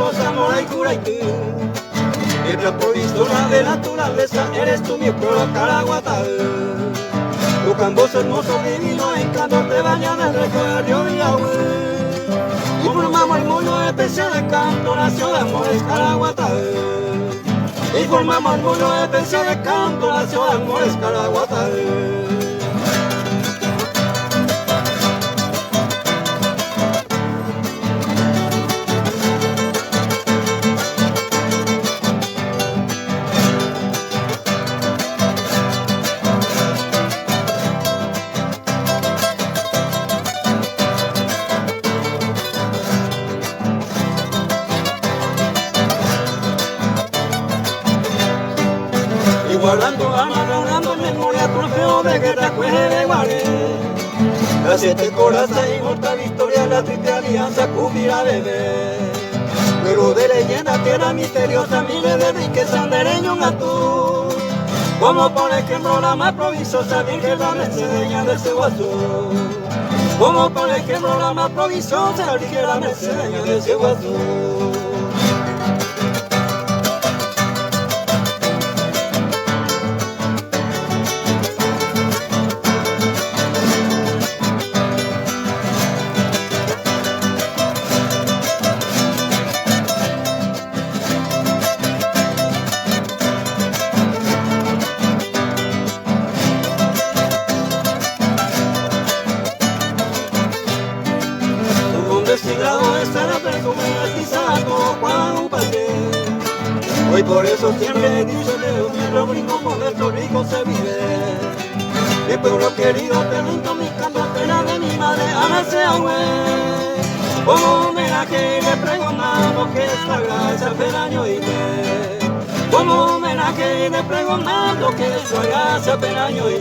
hermosa mora y curaitú. Mientras provisto de naturaleza, eres tú mi pueblo Caraguatá. Tu camboso hermoso divino encanto te baña en el recuerdo de Yahweh. Y formamos el mundo especial de canto, nació de amores Caraguatá. Y formamos el mundo especial de canto, nació de amores Caraguatá. Guardando, amarrando memoria, trofeo de guerra, cueje de guaré. Las 7 corazas, inmortal victoria, la triste alianza, cubrirá bebé. Luego de leyenda, tierra misteriosa, miles de riquezas, dereño gatú. Como por ejemplo la más provisosa, Virgen la mercedeña de Ceguazú. Como por ejemplo la más provisosa, Virgen la mercedeña de Ceguazú. Destilado de ser perfume mestizazo cuando pasé. Hoy por eso siempre he dicho que un tierra rico con esto rico se vive. Mi pueblo querido te rindo mis cantos, pena de mi madre Ana Seahue. Como homenaje le pregonamos que esta gracia penaño y Como homenaje le pregonamos que esta gracia penaño y